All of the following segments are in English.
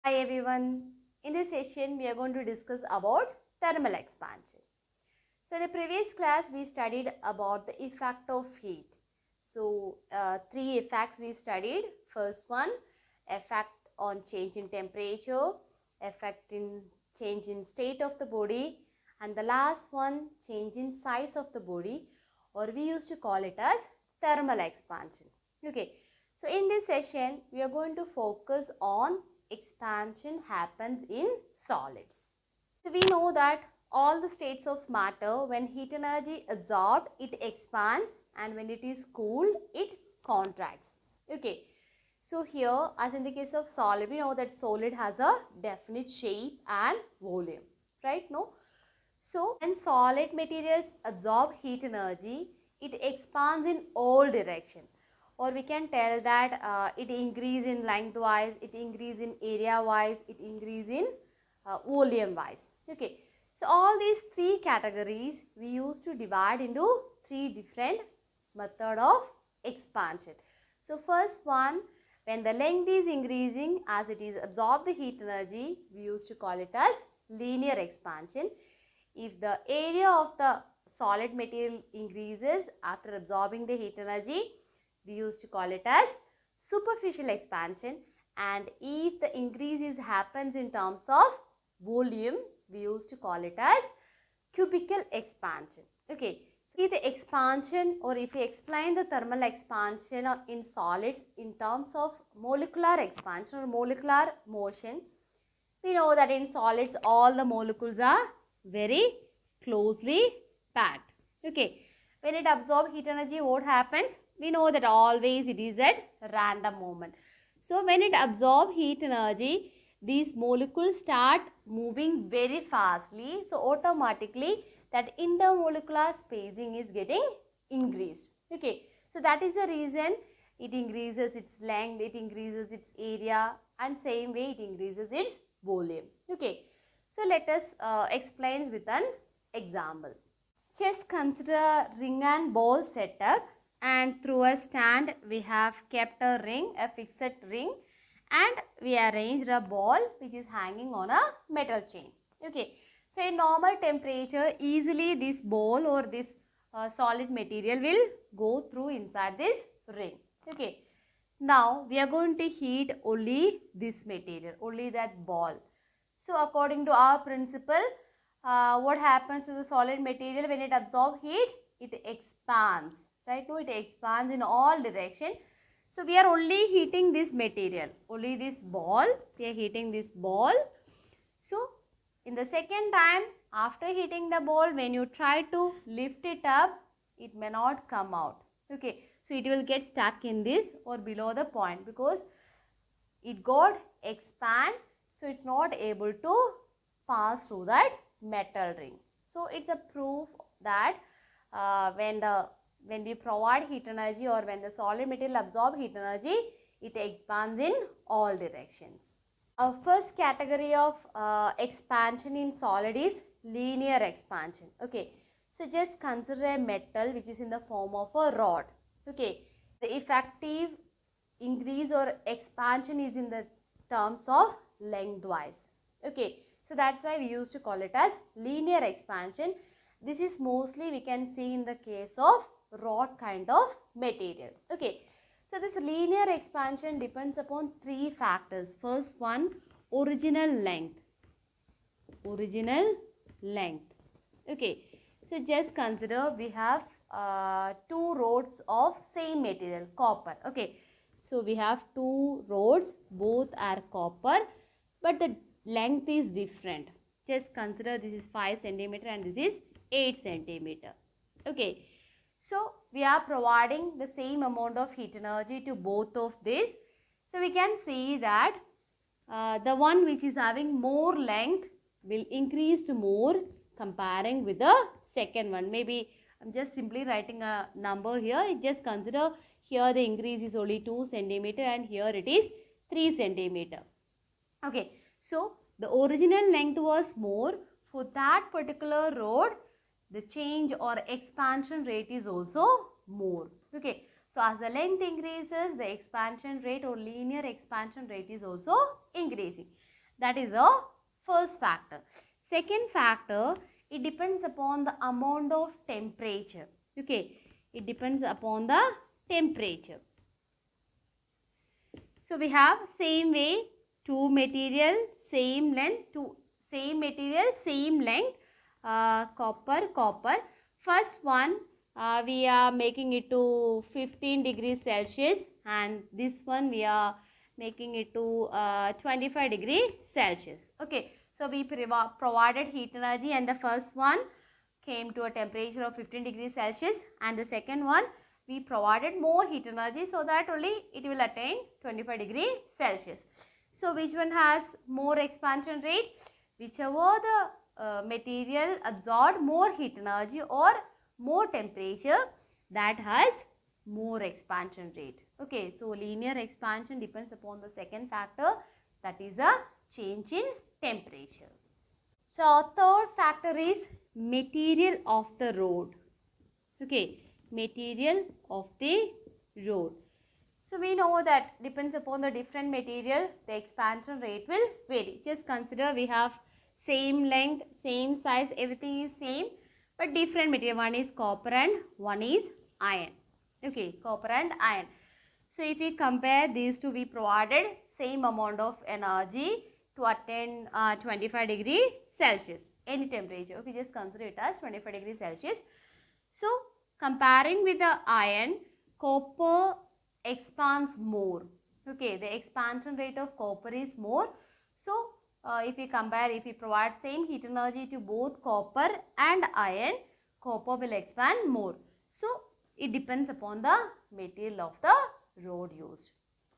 Hi everyone. In this session, we are going to discuss about thermal expansion. So, in the previous class, we studied about the effect of heat. So, three effects we studied. First one, effect on change in temperature, effect in change in state of the body, and the last one, change in size of the body, or we used to call it as thermal expansion. Okay. So, in this session, we are going to focus on expansion happens in solids. So, we know that all the states of matter, when heat energy absorbed, it expands, and when it is cooled, it contracts. Okay. So, here as in the case of solid, we know that solid has a definite shape and volume, right? No. So, when solid materials absorb heat energy, it expands in all direction, or we can tell that it increase in lengthwise, it increase in area wise, it increase in volume wise. Okay. So, all these three categories we used to divide into three different method of expansion. So, first one, when the length is increasing as it is absorb the heat energy, we used to call it as linear expansion. If the area of the solid material increases after absorbing the heat energy, we used to call it as superficial expansion. And if the increase happens in terms of volume, we used to call it as cubical expansion. Okay. So, the expansion, or if we explain the thermal expansion in solids in terms of molecular expansion or molecular motion, we know that in solids all the molecules are very closely packed. Okay. When it absorbs heat energy, what happens? We know that always it is at random moment. So, when it absorbs heat energy, these molecules start moving very fastly. So, automatically that intermolecular spacing is getting increased. Okay. So, that is the reason it increases its length, it increases its area, and same way it increases its volume. Okay. So, let us explain with an example. Just consider a ring and ball setup, and through a stand we have kept a ring, a fixed ring, and we arranged a ball which is hanging on a metal chain. Okay. So, in normal temperature, easily this ball or this solid material will go through inside this ring. Okay. Now, we are going to heat only this material, only that ball. So, according to our principle, what happens to the solid material when it absorbs heat? It expands, right? No, it expands in all direction. So, we are only heating this material, only this ball, we are heating this ball. So, in the second time, after heating the ball, when you try to lift it up, it may not come out. Okay. So, it will get stuck in this or below the point because it got expand. So, it is not able to pass through that metal ring. So, it is a proof that when we provide heat energy or when the solid material absorb heat energy, it expands in all directions. Our first category of expansion in solid is linear expansion. Okay. So, just consider a metal which is in the form of a rod. Okay. The effective increase or expansion is in the terms of lengthwise. Okay. So, that is why we used to call it as linear expansion. This is mostly we can see in the case of rod kind of material. Okay. So, this linear expansion depends upon three factors. First one, original length. Original length. Okay. So, just consider we have two rods of same material, copper. Okay. So, we have two rods, both are copper, but the length is different. Just consider this is 5 centimeter and this is 8 centimeter. Okay. So, we are providing the same amount of heat energy to both of these. So, we can see that the one which is having more length will increase more comparing with the second one. Maybe I am just simply writing a number here. Just consider here the increase is only 2 centimeter and here it is 3 centimeter. Okay. So, the original length was more. For that particular rod, the change or expansion rate is also more. Okay. So, as the length increases, the expansion rate or linear expansion rate is also increasing. That is the first factor. Second factor, it depends upon the amount of temperature. Okay, it depends upon the temperature. So we have same way, two material, same length, copper. First one, we are making it to 15 degrees Celsius, and this one we are making it to 25 degrees Celsius. Okay, so we provided heat energy, and the first one came to a temperature of 15 degrees Celsius, and the second one we provided more heat energy, so that only it will attain 25 degrees Celsius. So which one has more expansion rate? Whichever the material absorbed more heat energy or more temperature, that has more expansion rate. Okay, so linear expansion depends upon the second factor, that is a change in temperature. So third factor is material of the rod. Okay, material of the rod. So we know that depends upon the different material, the expansion rate will vary. Just consider we have same length, same size, everything is same, but different material. One is copper and one is iron. Okay, copper and iron. So if we compare these two, we provided same amount of energy to attain 25 degrees Celsius, any temperature. Okay, just consider it as 25 degrees Celsius. So comparing with the iron, copper expands more. Okay, the expansion rate of copper is more. So if we compare, if we provide same heat energy to both copper and iron, copper will expand more. So it depends upon the material of the rod used.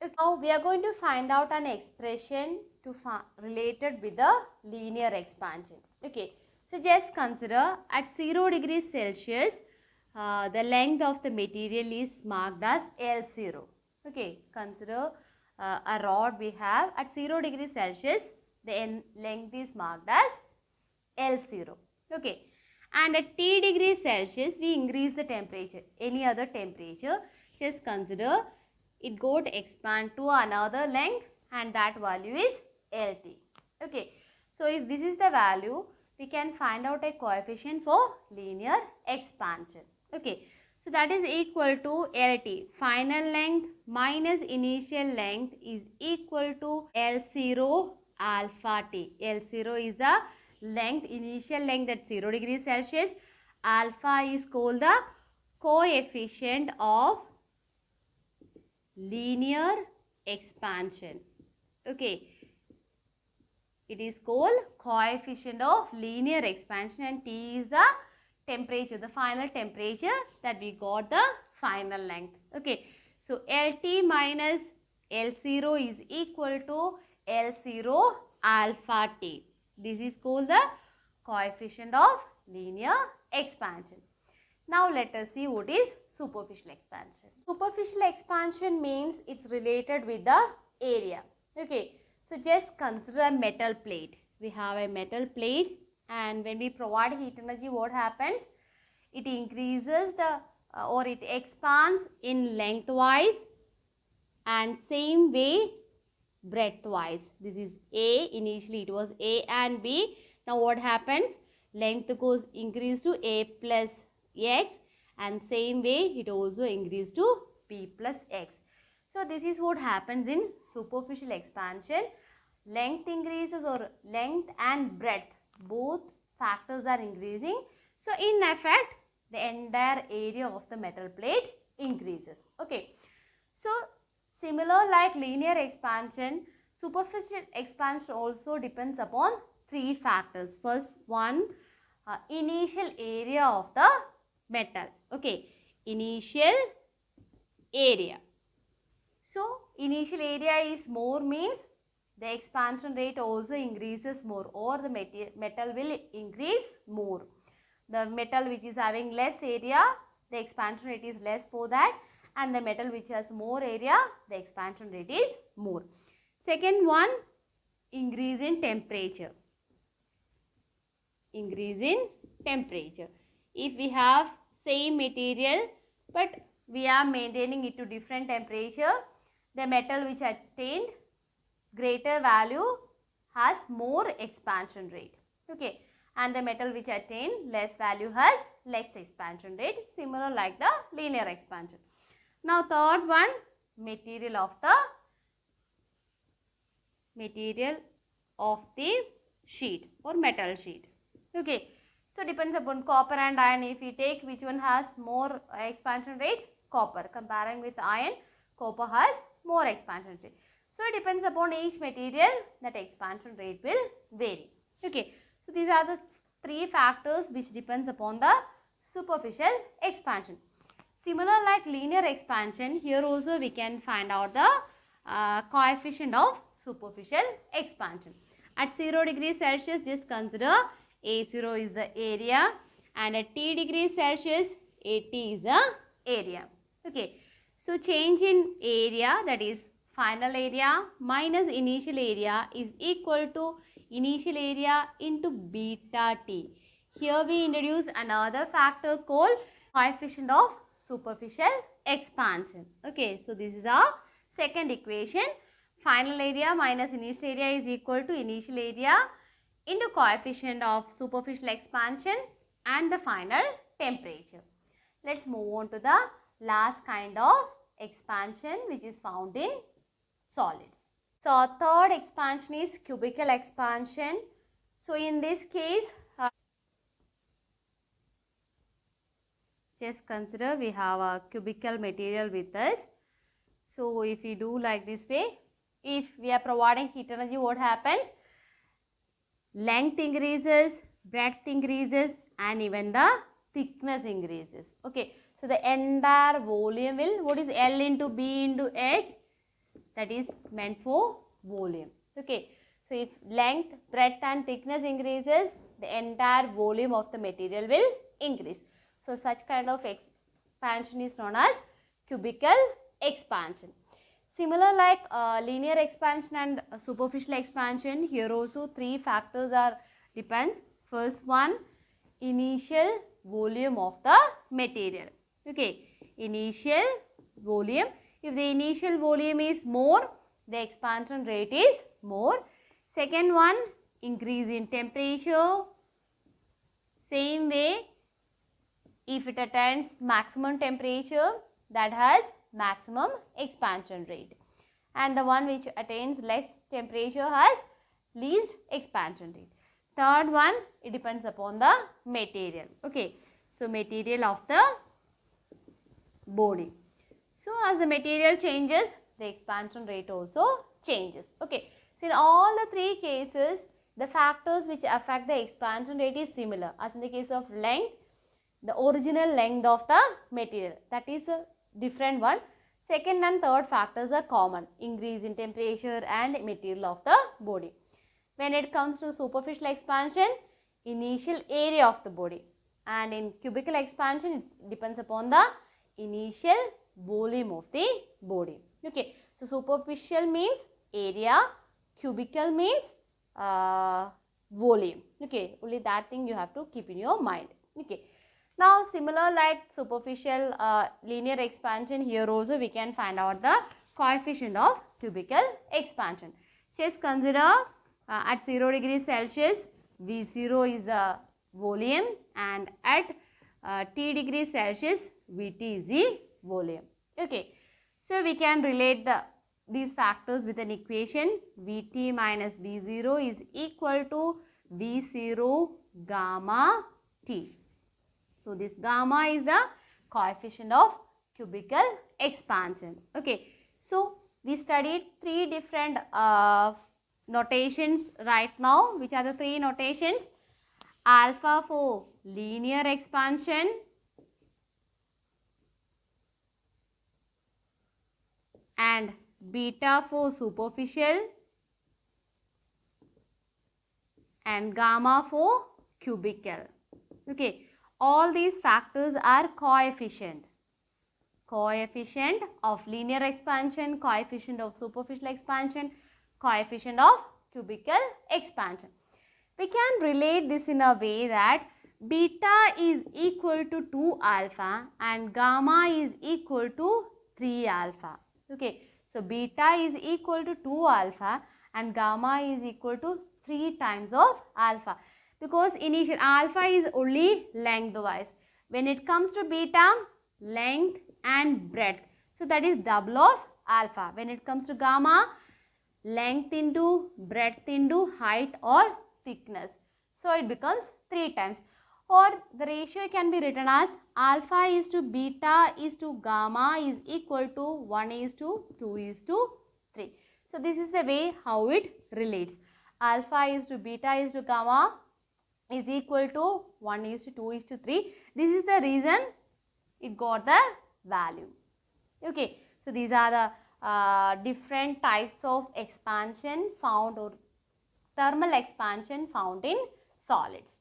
Okay. Now we are going to find out an expression to related with the linear expansion. Okay, so just consider at 0 degrees Celsius, the length of the material is marked as L0. Okay, consider a rod we have at 0 degrees Celsius, the length is marked as L0. Okay, and at T degrees Celsius, we increase the temperature. Any other temperature, just consider it got expand to another length, and that value is LT. Okay, so if this is the value, we can find out a coefficient for linear expansion. Okay, so that is equal to LT. Final length minus initial length is equal to L0 alpha T. L0 is the length, initial length at 0 degrees Celsius. Alpha is called the coefficient of linear expansion. Okay, it is called coefficient of linear expansion, and T is the temperature, the final temperature that we got the final length. Okay, so LT minus L0 is equal to L0 alpha T. This is called the coefficient of linear expansion. Now let us see what is superficial expansion. Superficial expansion means it's related with the area. Okay, so just consider a metal plate. We have a metal plate, and when we provide heat energy, what happens? It increases the or it expands in lengthwise, and same way breadthwise. This is A, initially it was A and B. Now what happens? Length goes increase to A plus X, and same way it also increase to B plus X. So this is what happens in superficial expansion. Length increases, or length and breadth, both factors are increasing. So in effect, the entire area of the metal plate increases. Okay, so similar like linear expansion, superficial expansion also depends upon three factors. First one, initial area of the metal. Okay, initial area. So initial area is more means the expansion rate also increases more, or the metal will increase more. The metal which is having less area, the expansion rate is less for that, and the metal which has more area, the expansion rate is more. Second one, increase in temperature. Increase in temperature. If we have same material but we are maintaining it to different temperature, the metal which attained greater value has more expansion rate. Okay, and the metal which attain less value has less expansion rate, similar like the linear expansion. Now third one, material of the sheet or metal sheet. Okay, so depends upon copper and iron. If we take which one has more expansion rate, copper. Comparing with iron, copper has more expansion rate. So it depends upon each material, that expansion rate will vary. Okay, so these are the three factors which depends upon the superficial expansion. Similar like linear expansion, here also we can find out the coefficient of superficial expansion. At 0 degrees Celsius, just consider A0 is the area, and at T degrees Celsius, AT is the area. Okay, so change in area, that is final area minus initial area, is equal to initial area into beta T. Here we introduce another factor called coefficient of superficial expansion. Okay, so this is our second equation. Final area minus initial area is equal to initial area into coefficient of superficial expansion and the final temperature. Let's move on to the last kind of expansion which is found in solids. So our third expansion is cubical expansion. So in this case, just consider we have a cubical material with us. So if we do like this way, if we are providing heat energy, what happens? Length increases, breadth increases, and even the thickness increases. Okay, so the entire volume will, what is L into B into H? That is meant for volume. Okay, so if length, breadth and thickness increases, the entire volume of the material will increase. So such kind of expansion is known as cubical expansion. Similar like linear expansion and superficial expansion, here also three factors are depends. First one, initial volume of the material. Okay, initial volume. If the initial volume is more, the expansion rate is more. Second one, increase in temperature. Same way, if it attains maximum temperature, that has maximum expansion rate, and the one which attains less temperature has least expansion rate. Third one, it depends upon the material. Okay, so material of the body. So as the material changes, the expansion rate also changes. Okay, so in all the three cases, the factors which affect the expansion rate is similar. As in the case of length, the original length of the material, that is a different one. Second and third factors are common, increase in temperature and material of the body. When it comes to superficial expansion, initial area of the body, and in cubical expansion, it depends upon the initial volume of the body. Okay, so superficial means area, cubical means volume. Okay, only that thing you have to keep in your mind. Okay, now similar like superficial linear expansion, here also we can find out the coefficient of cubical expansion. Just consider at 0 degrees Celsius, V0 is the volume, and at T degrees Celsius, Vt is the volume. Okay, so we can relate these factors with an equation. Vt minus V0 is equal to V0 gamma T. So this gamma is the coefficient of cubical expansion. Okay, so we studied three different notations right now. Which are the three notations? Alpha for linear expansion, and beta for superficial, and gamma for cubical. Okay, all these factors are coefficient of linear expansion, coefficient of superficial expansion, coefficient of cubical expansion. We can relate this in a way that beta is equal to 2 alpha and gamma is equal to 3 alpha. Okay, So beta is equal to 2 alpha and gamma is equal to 3 times of alpha, because initial alpha is only lengthwise. When it comes to beta, length and breadth. So that is double of alpha. When it comes to gamma, length into breadth into height or thickness. So it becomes 3 times. Or the ratio can be written as alpha is to beta is to gamma is equal to 1 is to 2 is to 3. So this is the way how it relates. Alpha is to beta is to gamma is equal to 1 is to 2 is to 3. This is the reason it got the value. Okay, so these are the different types of expansion found, or thermal expansion found in solids.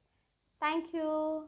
Thank you.